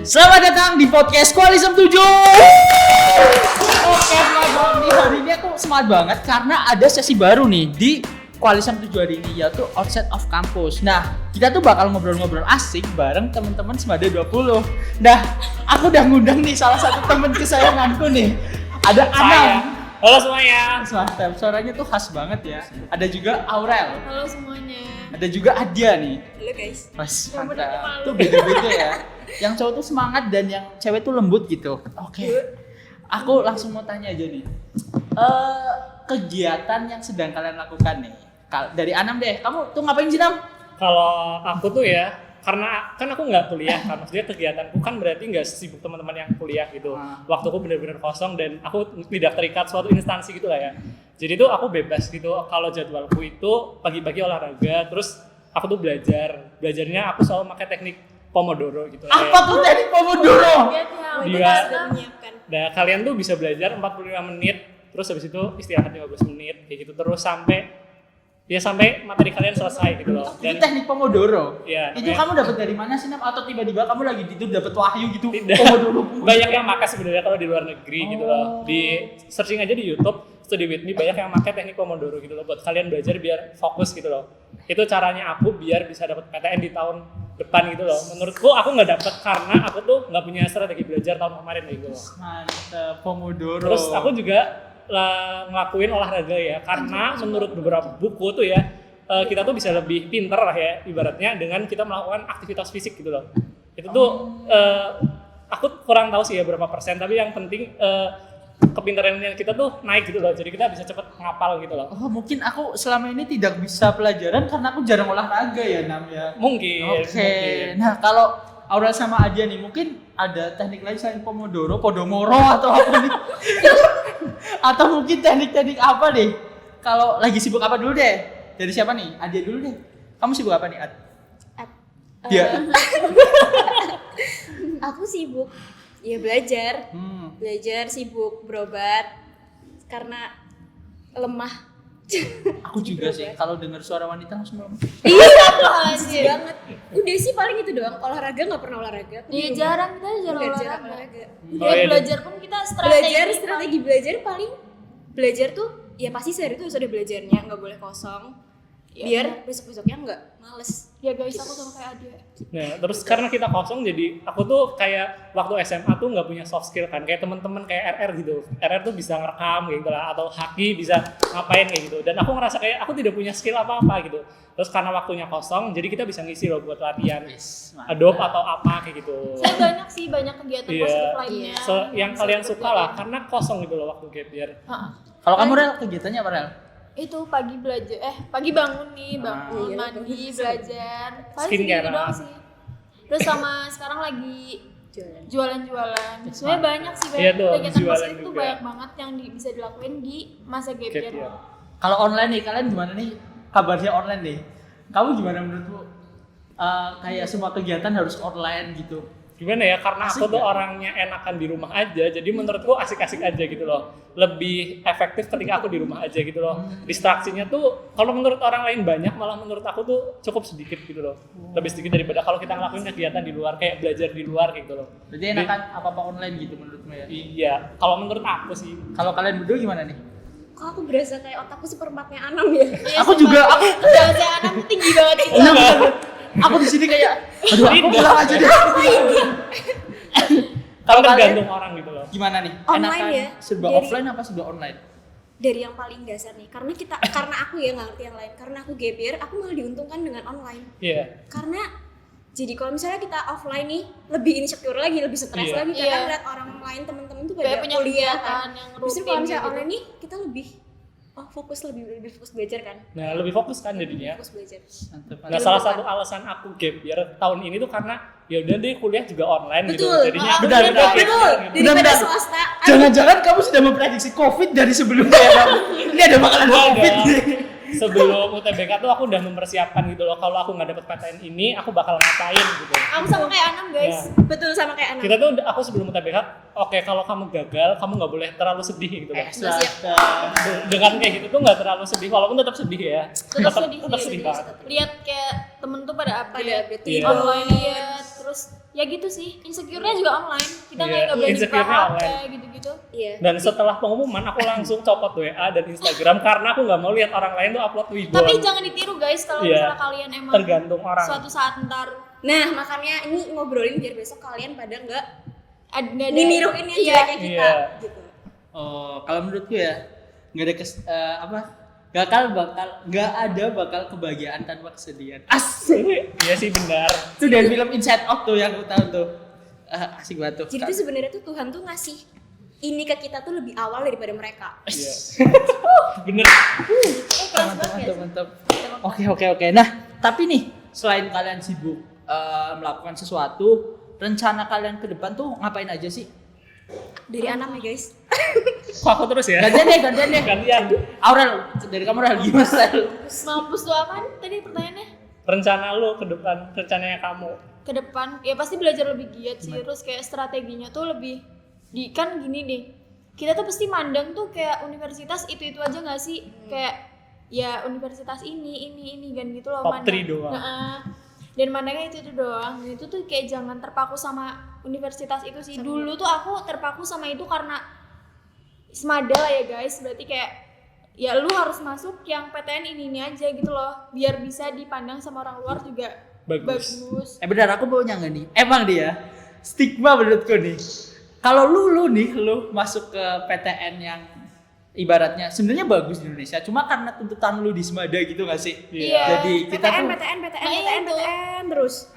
Selamat datang di podcast Koalisem 7. Oke, di hari ini aku semangat banget karena ada sesi baru nih di Koalisem 7 hari ini, yaitu Outside of Campus. Nah, kita tuh bakal ngobrol-ngobrol asik bareng teman-teman Semada 20. Nah, aku udah ngundang nih salah satu temen kesayanganku nih. Ada Anam. Halo semuanya. Mantap, suaranya tuh khas banget ya. Ada juga Aurel. Halo semuanya. Ada juga Adia nih. Halo guys. Mas, Yang mantap. malu. Tuh beda-beda ya. Yang cowok tuh semangat dan yang cewek tuh lembut gitu. Oke. Aku langsung mau tanya aja nih. Kegiatan yang sedang kalian lakukan nih. Dari Anam deh. Kamu tuh ngapain sih, Nam? Kalau aku tuh ya, karena kan aku nggak kuliah kan, maksudnya kegiatanku kan berarti nggak sibuk teman-teman yang kuliah gitu. Waktuku benar-benar kosong dan aku tidak terikat suatu instansi gitu lah ya. Jadi tuh aku bebas gitu. Kalau jadwalku itu pagi-pagi olahraga, terus aku tuh belajarnya aku selalu pakai teknik Pomodoro gitu. Apa tuh teknik Pomodoro? Dia Sudah menyiapkan. Nah, kalian tuh bisa belajar 45 menit, terus habis itu istirahat 15 menit kayak gitu terus sampai materi kalian selesai gitu loh. Itu teknik Pomodoro. Iya. Itu kamu dapat dari mana sih, Nam? Atau tiba-tiba kamu lagi tidur dapat wahyu gitu? Tidak. Pomodoro. Banyak yang makan sebenarnya kalau di luar negeri gitu loh. Di searching aja di YouTube, Study with Me banyak yang pakai teknik Pomodoro gitu loh buat kalian belajar biar fokus gitu loh. Itu caranya aku biar bisa dapat PTN di tahun depan gitu loh. Menurutku aku nggak dapat karena aku tuh nggak punya strategi belajar tahun kemarin gitu loh. Mantap, Pomodoro. Terus aku juga ngelakuin olahraga ya, karena menurut beberapa buku tuh ya kita tuh bisa lebih pinter lah ya ibaratnya dengan kita melakukan aktivitas fisik gitu loh. Itu tuh aku kurang tahu sih ya berapa persen, tapi yang penting kepintaran kita tuh naik gitu loh, jadi kita bisa cepet ngapal gitu loh. Oh, mungkin aku selama ini tidak bisa pelajaran karena aku jarang olahraga ya, Nam ya. Mungkin. Nah, kalau Aurel sama Adia nih, mungkin ada teknik lain selain Pomodoro, Podomoro atau apa nih? Atau mungkin teknik-teknik apa nih? Kalau lagi sibuk apa dulu deh? Dari siapa nih? Adia dulu deh. Kamu sibuk apa nih, Ad? Dia. Aku sibuk ya belajar sibuk berobat karena lemah. Aku juga sih. Kalau dengar suara wanita langsung lemah. Iya anjir banget. Udah sih paling itu doang, olahraga nggak pernah olahraga. Iya jarang, kita jarang Jarang olahraga. olahraga. Ya belajar pun kita Strategi belajar paling belajar tuh ya pasti sehari tuh harus ada belajarnya, nggak boleh kosong. Biar besok-besoknya nggak males. Ya guys, aku sama kayak Adia. Nah, terus karena kita kosong jadi aku tuh kayak waktu SMA tuh nggak punya soft skill kan, kayak teman-teman kayak RR gitu. RR tuh bisa ngerekam gitu lah, atau Haki bisa ngapain kayak gitu. Dan aku ngerasa kayak aku tidak punya skill apa-apa gitu. Terus karena waktunya kosong, jadi kita bisa ngisi loh buat latihan Adobe atau apa kayak gitu. Saya banyak kegiatan positif lainnya. Yang kalian suka lah, karena kosong gitu loh waktu gap year. Kalau kamu, Rel, kegiatannya apa, Rel? Itu pagi bangun nih, mandi, belajar. Paling Skincare segitu doang sih. Terus sama sekarang lagi jualan-jualan. Sebenarnya banyak sih Iya tuh, kegiatan jualan positif tuh juga. banyak banget yang bisa dilakuin di masa gap year. Kalau online nih, kalian gimana nih kabarnya online nih? Kamu gimana menurutmu? Kayak semua kegiatan harus online gitu. Gimana ya, karena Asik aku tuh gak? orangnya enakan di rumah aja, jadi menurutku asik-asik aja gitu loh. Lebih efektif ketika aku di rumah aja gitu loh. Distraksinya tuh kalau menurut orang lain banyak, malah menurut aku tuh cukup sedikit gitu loh. Lebih sedikit daripada kalau kita ngelakuin kegiatan di luar, kayak belajar di luar gitu loh. Jadi enakan apa-apa online gitu menurutmu ya? Iya, kalau menurut aku sih. Kalau kalian berdua gimana nih? Kok aku berasa kayak otakku seperempatnya Anam ya? Aku juga, Bahasa anak tuh tinggi banget gitu. aku di sini kayak, aduh aku pulang aja deh. Kalau kalian tergantung orang gitu loh. gimana nih? Online Enakan ya? serba Jadi- offline apa serba online? Dari yang paling dasar nih, karena aku ya nggak ngerti yang lain. Karena aku gap year, aku malah diuntungkan dengan online. Iya. Karena jadi kalau misalnya kita offline nih lebih insecure lagi, lebih stres Iya. lagi karena Iya. ngeliat orang lain temen-temen tuh Kayak pada punya kuliah kegiatan kan. yang Justru rutin kalau misalnya gitu. online nih kita lebih lebih fokus belajar kan. Nah, lebih fokus kan jadinya. Fokus belajar. Mantep, Nah, mantep. salah satu alasan aku gap year tahun ini tuh karena ya udah deh kuliah juga online gitu. Betul. Jadinya Benar, ya udah benar, gap year gitu. Daripada Benar. swasta. Jangan-jangan kamu sudah memprediksi COVID dari sebelumnya ya, kamu? Ini ada bakalan Enggak COVID ada. nih. Sebelum UTBK tuh aku udah mempersiapkan gitu loh, kalau aku nggak dapet PTN ini aku bakal ngapain gitu. Aku sama kayak Anam guys. Betul sama kayak Anam. Kita tuh aku sebelum UTBK, oke kalau kamu gagal kamu nggak boleh terlalu sedih gitu loh. Dengan kayak gitu tuh nggak terlalu sedih, walaupun tetap sedih ya. Tetap sedih banget. lihat kayak temen tuh pada update Pada update Iya. online lihat terus ya gitu sih, insecure-nya juga online. Kita Iya, kayak nggak berani insecure-nya buka online. HP gitu-gitu. Iya. Dan setelah pengumuman aku langsung copot WA dan Instagram karena aku nggak mau lihat orang lain tuh upload Wibon. Tapi jangan ditiru guys kalau Iya. misalnya kalian emang Tergantung orang. suatu saat ntar Nah, makanya ini ngobrolin biar besok kalian pada nggak nggak ada niruin yang iya. jeleknya kita Iya. gitu. Oh, kalau menurutku ya nggak ada bakal kebahagiaan tanpa kesedihan. Asik. Iya sih benar. Itu dari film Inside Out tuh yang aku tahu tuh. Asik banget tuh. Jadi tuh sebenarnya tuh Tuhan tuh ngasih ini ke kita tuh lebih awal daripada mereka. Iya. Bener. Keras banget ya. Mantap. Oke. Nah, tapi nih selain kalian sibuk melakukan sesuatu, rencana kalian ke depan tuh ngapain aja sih? Dari anak ya guys. Kok aku terus ya? Gantian deh. Gantian. Aurel, dari kamu Aurel gimana style? Mampus tuh apaan tadi pertanyaannya? Rencana lu ke depan, rencananya kamu. Ke depan ya pasti belajar lebih giat sih, terus kayak strateginya tuh lebih kan gini nih, kita tuh pasti mandang tuh kayak universitas itu aja nggak sih, kayak ya universitas ini kan gitu loh. Top 3 doang. Heeh. Dan mandangnya itu doang. Dan itu tuh kayak jangan terpaku sama universitas itu sih. Dulu tuh aku terpaku sama itu karena semada lah ya guys, berarti kayak ya lu harus masuk yang PTN ini aja gitu loh, biar bisa dipandang sama orang luar juga bagus. Benar, aku mau nyanggah nih. Emang dia stigma menurutku nih. Kalau lu masuk ke PTN yang ibaratnya sebenarnya bagus di Indonesia, cuma karena tuntutan lu di Semada gitu nggak sih? Iya. Jadi kita tuh PTN terus.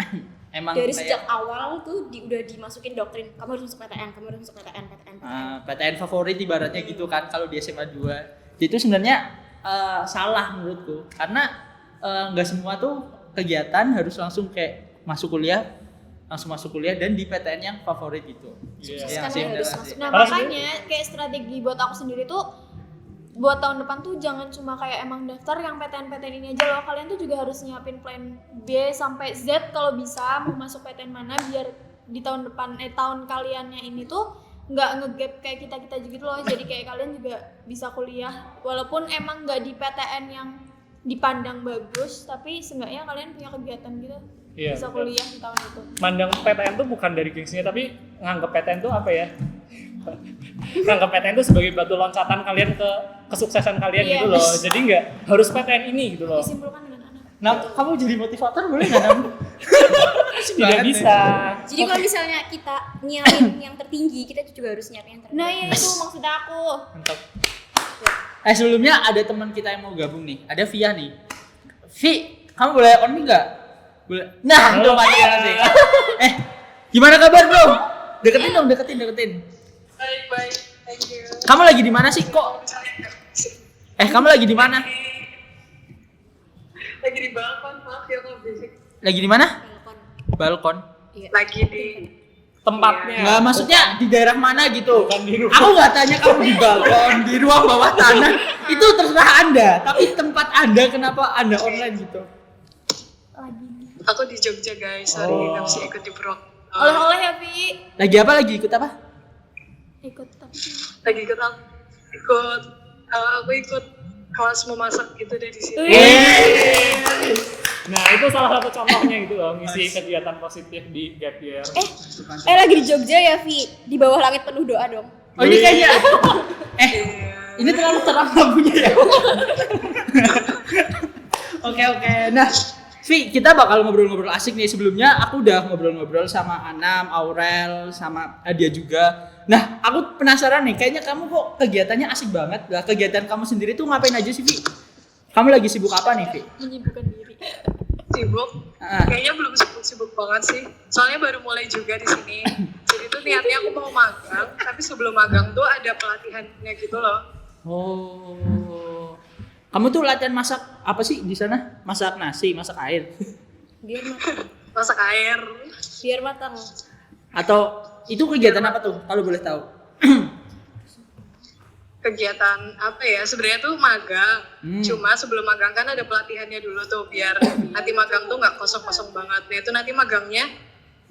emang Dari kayak, sejak awal tuh udah dimasukin doktrin kamu harus masuk PTN. PTN favorit ibaratnya gitu kan kalau di SMA 2. Jadi itu sebenarnya salah menurutku karena nggak semua tuh kegiatan harus langsung kayak masuk kuliah dan di PTN yang favorit gitu. Iya. Yang Karena sih, harus bener masuk. sih. Nah Kalau makanya kayak strategi buat aku sendiri tuh buat tahun depan tuh jangan cuma kayak emang daftar yang PTN ini aja loh, kalian tuh juga harus nyiapin plan B sampai Z kalau bisa mau masuk PTN mana, biar di tahun depan tahun kaliannya ini tuh nggak ngegap kayak kita gitu loh. Jadi kayak kalian juga bisa kuliah walaupun emang nggak di PTN yang dipandang bagus, tapi seenggaknya kalian punya kegiatan gitu. Iya, Bisa betul. kuliah di tahun itu. Mandang PTN tuh bukan dari gengsinya, tapi nganggap PTN tuh apa ya? Nganggap PTN tuh sebagai batu loncatan kalian ke kesuksesan kalian Iya. gitu loh. Jadi nggak harus PTN ini gitu loh. Disimpulkan dengan anak. Nah, kamu jadi motivator boleh nggak Nam? Tidak bisa. Jadi kalau misalnya kita nyiapin yang tertinggi, kita juga harus nyiapin yang tertinggi. Nah ya itu maksud aku. Mantap. Sebelumnya ada teman kita yang mau gabung nih. Ada Via nih. Vi, kamu boleh on mic nggak? Boleh. Nah, itu mati nanti. Gimana kabar bro? Deketin dong, deketin. Baik, thank you. Kamu lagi di mana sih kok? Kamu lagi di mana? Lagi di balkon, maaf ya kalau berisik. Lagi di mana? Balkon. Lagi di Tempatnya. Nggak, maksudnya di daerah mana gitu? Bukan di rumah. Aku nggak tanya kamu di balkon, di ruang bawah tanah. Itu terserah Anda. Tapi tempat Anda kenapa Anda online gitu? aku di Jogja guys, sorry nggak bisa ikut di Prok. Oleh-oleh ya Vi. Lagi apa? Lagi ikut apa? Ikut tapi. Lagi ikut apa? Aku ikut kelas memasak gitu deh di sini. Nah itu salah satu contohnya gitu loh, ngisi kegiatan positif di gap year. Lagi di Jogja ya Vi, di bawah langit penuh doa dong. Oh ini kayaknya. Ini terlalu terang lampunya ya. Oke. Nah, Vi, kita bakal ngobrol-ngobrol asik nih. Sebelumnya aku udah ngobrol-ngobrol sama Anam, Aurel, sama Adia juga. Nah, aku penasaran nih, kayaknya kamu kok kegiatannya asik banget. Lah, kegiatan kamu sendiri tuh ngapain aja sih, Vi? Kamu lagi sibuk apa nih, Vi? Menyibukkan diri. Sibuk? Kayaknya belum sibuk banget sih. Soalnya baru mulai juga di sini. Jadi tuh niatnya aku mau magang, tapi sebelum magang tuh ada pelatihannya gitu loh. Oh. Kamu tuh latihan masak apa sih di sana? Masak nasi, masak air. Biar matang. Masak air. Biar matang. Atau itu kegiatan apa tuh? Kalau boleh tahu. Kegiatan apa ya? Sebenarnya tuh magang. Cuma sebelum magang kan ada pelatihannya dulu tuh biar nanti magang tuh nggak kosong-kosong banget. Nah itu nanti magangnya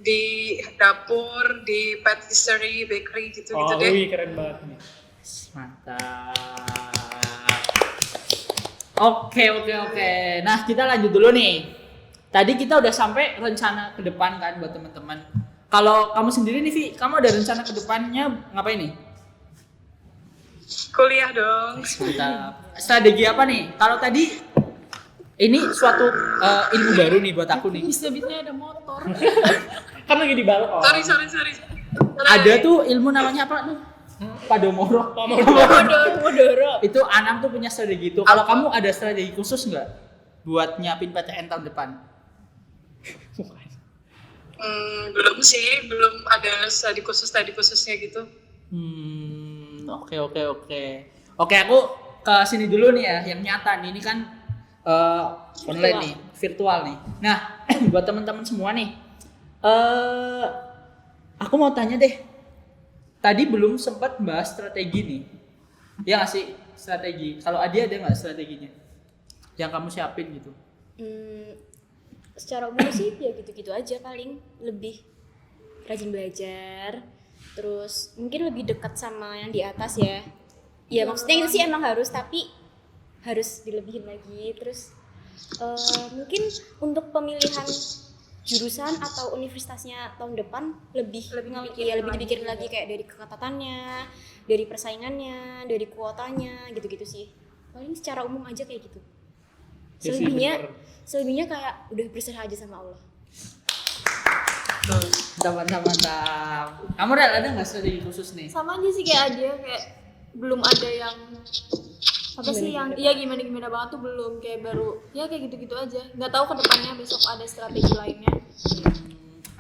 di dapur, di patisserie, bakery gitu-gitu Oh, deh. wih keren banget nih. Mantap. Oke. Nah, kita lanjut dulu nih. Tadi kita udah sampai rencana ke depan kan buat teman-teman. Kalau kamu sendiri nih Vi, kamu ada rencana ke depannya ngapain nih? Kuliah dong. Mantap. Strategi apa nih? Kalau tadi ini suatu ilmu baru nih buat aku nih. Bisa-bisanya ada motor. Kan lagi di balkon. Sorry. Ada tuh ilmu namanya apa tuh? Padomoro. Modoro. Itu Anam tuh punya strategi itu. Kalau kamu ada strategi khusus nggak buat nyiapin PTN tahun depan? Belum sih, belum ada studi khususnya gitu. Oke. Oke, aku ke sini dulu nih ya, yang nyata nih. Ini kan online nih, virtual nih. Nah, buat teman-teman semua nih, aku mau tanya deh. Tadi belum sempat bahas strategi nih. Ya nggak sih strategi? Kalau Adi ada nggak strateginya? Yang kamu siapin gitu? Secara umum sih ya gitu-gitu aja, paling lebih rajin belajar, terus mungkin lebih dekat sama yang di atas ya. Ya maksudnya itu sih emang harus, tapi harus dilebihin lagi. Terus mungkin untuk pemilihan jurusan atau universitasnya tahun depan lebih dipikirin lagi kayak dari keketatannya, dari persaingannya, dari kuotanya, gitu-gitu sih. Paling secara umum aja kayak gitu. Selebihnya kayak udah berserah aja sama Allah. Mantap. Kamu ada nggak strategi khusus nih? Sama aja sih kayak dia, kayak belum ada yang apa sih yang iya gimana banget tuh, belum, kayak baru ya kayak gitu-gitu aja. Nggak tahu kedepannya besok ada strategi lainnya.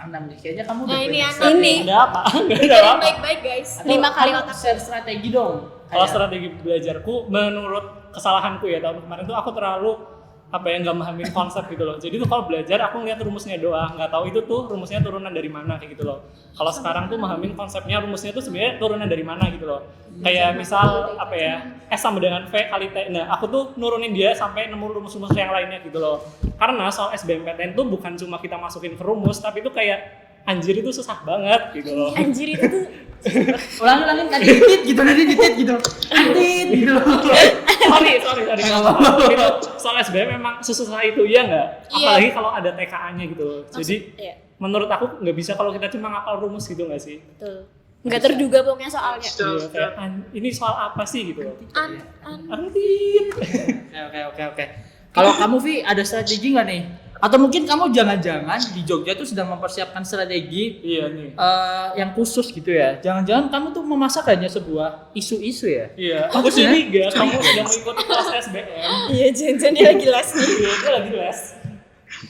Anam nih, kayaknya kamu Nah, udah ini punya Anam. strategi. Ada apa? Nggak ada Pikirin apa. baik-baik guys. Atau 5 kali kamu otak. share strategi dong. Kalau Kayak- strategi belajarku, menurut kesalahanku ya tahun kemarin tuh aku terlalu nggak memahamin konsep gitu loh. Jadi tuh kalau belajar aku ngeliat rumusnya doang, nggak tahu itu tuh rumusnya turunan dari mana kayak gitu loh. Kalau sekarang tuh memahamin konsepnya, rumusnya tuh sebenarnya turunan dari mana gitu loh. Kayak misal S sama dengan V kali T. Nah aku tuh nurunin dia sampai nemu rumus-rumus yang lainnya gitu loh. Karena soal SBMPTN tuh bukan cuma kita masukin ke rumus, tapi itu kayak anjir itu susah banget gitu loh. Anjir itu tuh ulangin tadi ditit gitu, Ditit gitu. sorry. Nggak apa-apa. Itu soal SBM memang sesusah itu ya nggak? Iya. Apalagi kalau ada TKA-nya gitu loh. Jadi iya, menurut aku nggak bisa kalau kita cuma ngapal rumus gitu nggak sih? betul. Nggak terduga pokoknya soalnya. Iya, kayak ini soal apa sih gitu loh? Oke. Kalau kamu Vi ada strategi nggak nih? Atau mungkin kamu jangan-jangan di Jogja tuh sedang mempersiapkan strategi Iya nih. yang khusus gitu ya? Jangan-jangan kamu tuh memasak hanya sebuah isu-isu ya? Iya. Aku curiga kamu sedang mengikuti kelas SBM. Iya, jangan-jangan lagi les nih. Iya, dia lagi les.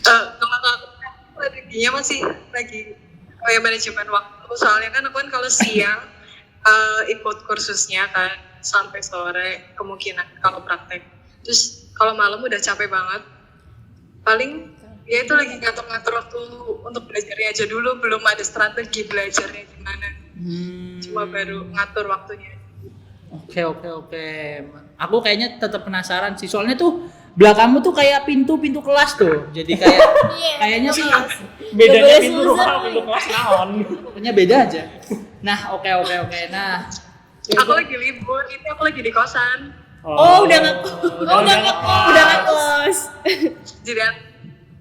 Kalau aku strateginya masih lagi kayak manajemen waktu. Soalnya kan aku kan kalau siang ikut kursusnya kan sampai sore kemungkinan kalau praktek. Terus kalau malam udah capek banget. Paling ya itu lagi ngatur-ngatur waktu untuk belajarnya aja dulu, belum ada strategi belajarnya gimana. Cuma baru ngatur waktunya. Oke. Aku kayaknya tetap penasaran sih. Soalnya tuh belakangmu tuh kayak pintu kelas tuh. Jadi kayak kayaknya sih Bedanya pintu ruang, pintu kelas naon. punya beda aja. Nah, oke. Nah, Aku lagi libur, itu aku lagi di kosan. Udah ngekos. Jadi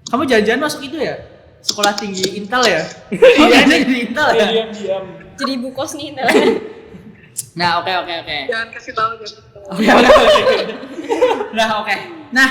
kamu jangan-jangan masuk itu ya? Sekolah tinggi Intel ya? Iya, di Intel ya? Diam. Jadi ibu kos nih. Nah, oke. jangan kasih tahu gitu. Oke. Nah, oke. Nah,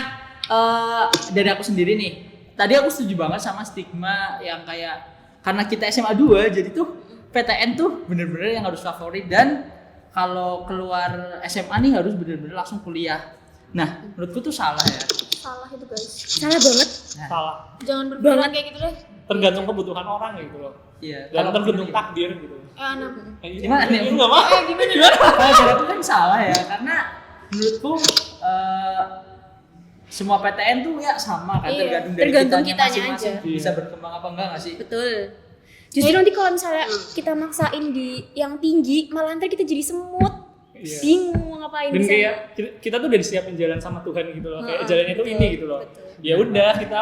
dari aku sendiri nih. Tadi aku setuju banget sama stigma yang kayak karena kita SMA 2 jadi tuh PTN tuh bener-bener yang harus favorit, dan kalau keluar SMA nih harus bener-bener langsung kuliah. Nah, menurutku tuh salah ya. Salah itu guys. Salah banget. Salah. Jangan berpikiran kayak gitu deh. Tergantung kebutuhan orang gitu loh. Iya. Dan tergantung takdir gitu. Anam. Gimana nih? Enggak mau. Gimana? Kalau menurutku kan salah ya, karena menurutku semua PTN tuh ya sama kan, Iya, tergantung dari tergantung kitanya kitanya masing-masing aja. bisa berkembang apa enggak nggak sih? Betul. Justru nanti kalau misalnya kita maksain di yang tinggi, malah ntar kita jadi semut. Iya. Bingung mau ngapain Dan di sana. kayak kita tuh udah disiapin jalan sama Tuhan gitu loh. Kayak jalannya tuh ini gitu loh. Ya udah kita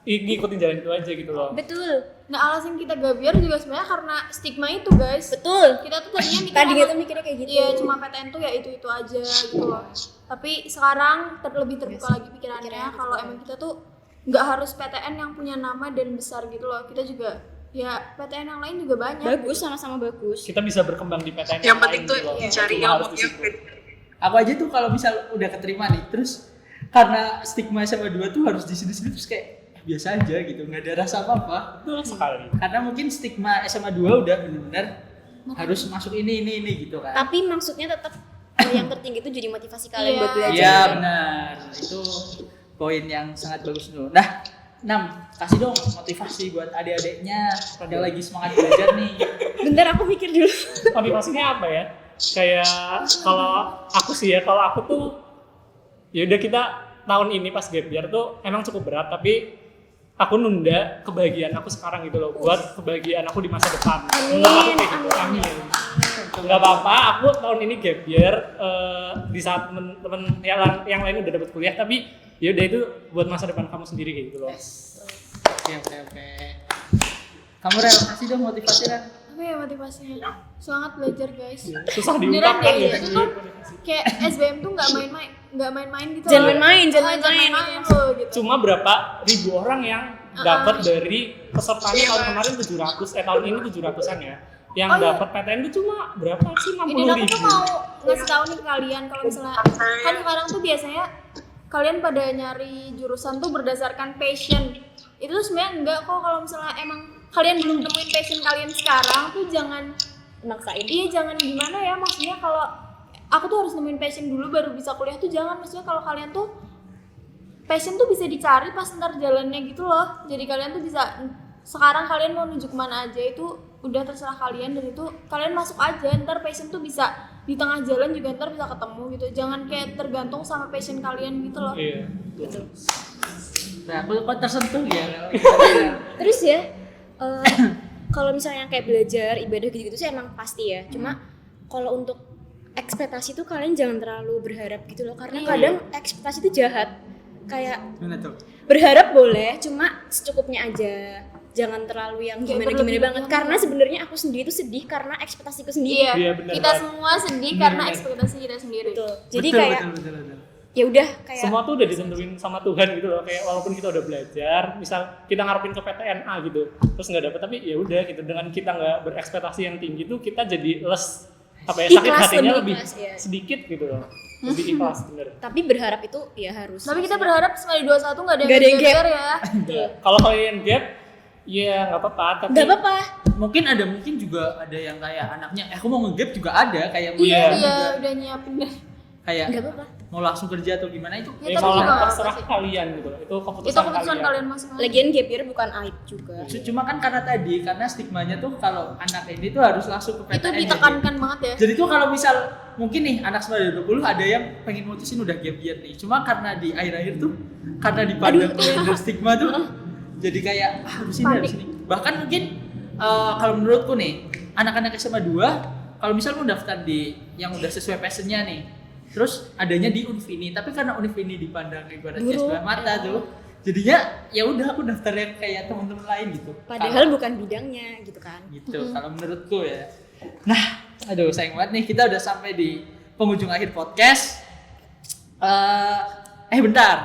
ngikutin jalan itu aja gitu loh. Betul. Nah, alasan kita gak biar juga sebenarnya karena stigma itu guys. Betul. Kita tuh tadinya Tadinya tuh mikirnya kayak gitu. Iya, cuma PTN tuh ya itu aja gitu loh. Tapi sekarang lebih terbuka lagi pikirannya kalau emang kita tuh nggak harus PTN yang punya nama dan besar gitu loh. Kita juga ya PTN yang lain juga banyak. Bagus, sama-sama bagus. Kita bisa berkembang di PTN Yang penting lain tuh gitu loh. cari Cuma harus ilmu di yang situ. Aku aja tuh kalau misal udah keterima nih, terus karena stigma SMA 2 tuh harus di sini-sini terus kayak biasa aja gitu, nggak ada rasa apa-apa. Betul sekali. Karena mungkin stigma SMA 2 udah benar-benar harus masuk ini gitu kan. Tapi maksudnya tetap yang tertinggi itu jadi motivasi kalian Iya. buat belajar. Iya benar, itu poin yang sangat bagus tuh. Nah, 6, kasih dong motivasi buat adik-adiknya yang lagi semangat belajar nih. Bentar aku mikir dulu. Motivasinya apa ya? Kayak kalau aku sih ya, kalau aku tuh ya udah kita tahun ini pas gap year tuh emang cukup berat, tapi aku nunda kebahagiaan aku sekarang gitu loh buat kebahagiaan aku di masa depan. Amin, Menurut aku kayak gitu. amin. Amin. Nggak apa-apa, aku tahun ini gap year di saat temen-temen yang lain udah dapat kuliah, tapi ya udah itu buat masa depan kamu sendiri kayak gitu loh. Oke. Kamu Rel, kasih dong motivasi Rel. Apa ya motivasinya? Semangat belajar guys. Susah Beneran diungkapkan deh, ya. itu tuh kayak SBM tuh nggak main-main gitu. Jangan loh. main-main, jangan Oh, main-main. loh gitu. Cuma berapa ribu orang yang dapat dari pesertanya tahun kemarin 700, tahun ini 700-an ya. Yang Oh, iya. dapat PTN itu cuma berapa sih? 60 Ini aku ribu. tuh mau ngasih tahu nih ke kalian kalau misalnya kan sekarang tuh biasanya kalian pada nyari jurusan tuh berdasarkan passion. Itu tuh sebenarnya enggak kok, kalau misalnya emang kalian belum nemuin passion kalian sekarang tuh jangan Maksain. iya jangan gimana ya, maksudnya kalau aku tuh harus nemuin passion dulu baru bisa kuliah tuh jangan, maksudnya kalau kalian tuh passion tuh bisa dicari pas ntar jalannya gitu loh. Jadi kalian tuh bisa sekarang kalian mau menuju kemana aja itu udah terserah kalian, dan itu kalian masuk aja, ntar passion tuh bisa di tengah jalan juga ntar bisa ketemu gitu. Jangan kayak tergantung sama passion kalian gitu loh. Iya. Betul. Nah, aku kok tersentuh ya Rel. Terus ya, kalau misalnya kayak belajar ibadah gitu-gitu sih emang pasti ya. Cuma kalau untuk ekspektasi tuh kalian jangan terlalu berharap gitu loh, karena kadang ekspektasi itu jahat. Kayak Gimana tuh? berharap boleh, cuma secukupnya aja. Jangan terlalu yang Kayak gimana-gimana berlebihan. banget. Karena sebenarnya aku sendiri tuh sedih karena ekspektasiku sendiri. Iya, Iya, benar kita banget. semua sedih karena ekspektasi kita sendiri. Betul. Jadi Betul, kayak betul. ya udah kayak Semua tuh udah ditentuin sama Tuhan gitu loh. Kayak walaupun kita udah belajar, misal kita ngarepin ke PTNA gitu, terus nggak dapet, tapi ya udah gitu. Dengan kita nggak berekspektasi yang tinggi tuh kita jadi less apa ya, sakit Ikhlas, hatinya lebih lebih ikhlas, ya. sedikit gitu loh. Lebih ikhlas bener. tapi berharap itu ya harus. Tapi kita berharap semester 21 nggak ada Nggak ada yang gap ya. Iya. Kalau kalian gap, ya nggak apa-apa. Tapi Nggak apa-apa. Mungkin juga ada yang kayak anaknya, aku mau nge-gap juga ada kayak mau Iya. nge-gap Iya, juga. udah nyiapin deh. Kayak Nggak apa-apa. mau langsung kerja atau gimana itu. Ya, kalau tapi juga nggak terserah apa-apa sih. kalian gitu loh. Itu keputusan, Itu keputusan kalian masing-masing. Lagian gap year bukan aib juga. Cuma kan karena stigmanya tuh kalau anak ini tuh harus langsung ke Itu PTN. ditekankan banget ya. Jadi tuh kalau misal mungkin nih anak 20 ada yang pengen mutusin udah gap year nih. Cuma karena di akhir-akhir tuh karena dipandang oleh stigma tuh jadi kayak harus ini. Bahkan mungkin kalau menurutku nih anak-anak SMA 2 kalau misal mau daftar di yang udah sesuai passionnya nih, terus adanya di Univini, tapi karena Univini dipandang ibaratnya Buruk. sebelah mata tuh, jadinya ya udah aku daftar yang kayak teman-teman lain gitu. Padahal bukan bidangnya gitu kan. Gitu kalau menurutku ya. Nah, aduh sayang banget nih kita udah sampai di penghujung akhir podcast. Bentar,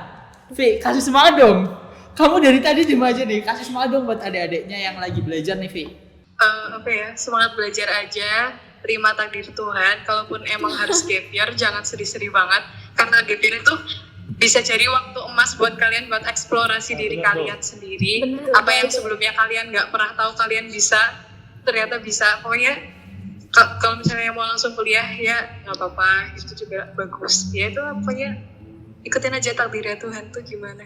Vi, kasih semangat dong. Kamu dari tadi diem aja nih, kasih semangat dong buat adik-adiknya yang lagi belajar nih, Vi. Apa ya, semangat belajar aja, terima takdir Tuhan. Kalaupun emang harus gap year, jangan sedih-sedih banget, karena gap year itu bisa jadi waktu emas buat kalian buat eksplorasi diri kalian sendiri. Bener. Apa yang sebelumnya kalian nggak pernah tahu kalian bisa, ternyata bisa. Pokoknya kalau misalnya mau langsung kuliah ya nggak apa-apa, itu juga bagus. Ya itu pokoknya ikutin aja takdirnya Tuhan tuh gimana.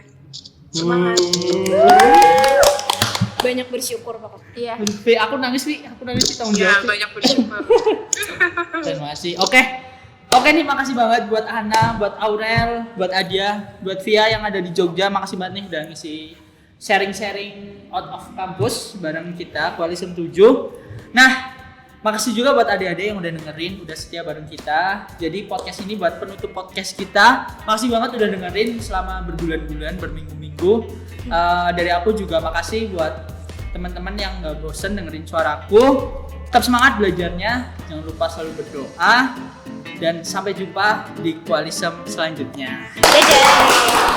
Semangat. Banyak bersyukur pokoknya. Iya. Vi, aku nangis Vi tanggung Ya jawab. Vi. banyak bersyukur. Terima kasih. Oke nih, makasih banget buat Hana, buat Aurel, buat Adia, buat Via yang ada di Jogja. Makasih banget nih udah ngisi sharing-sharing out of campus bareng kita Koalisem 7. Nah, makasih juga buat adik-adik yang udah dengerin, udah setia bareng kita. Jadi podcast ini buat penutup podcast kita. Makasih banget udah dengerin selama berbulan-bulan, berminggu-minggu. Dari aku juga makasih buat teman-teman yang gak bosen dengerin suaraku. Tetap semangat belajarnya, jangan lupa selalu berdoa. Dan sampai jumpa di Koalisem selanjutnya. Dadah.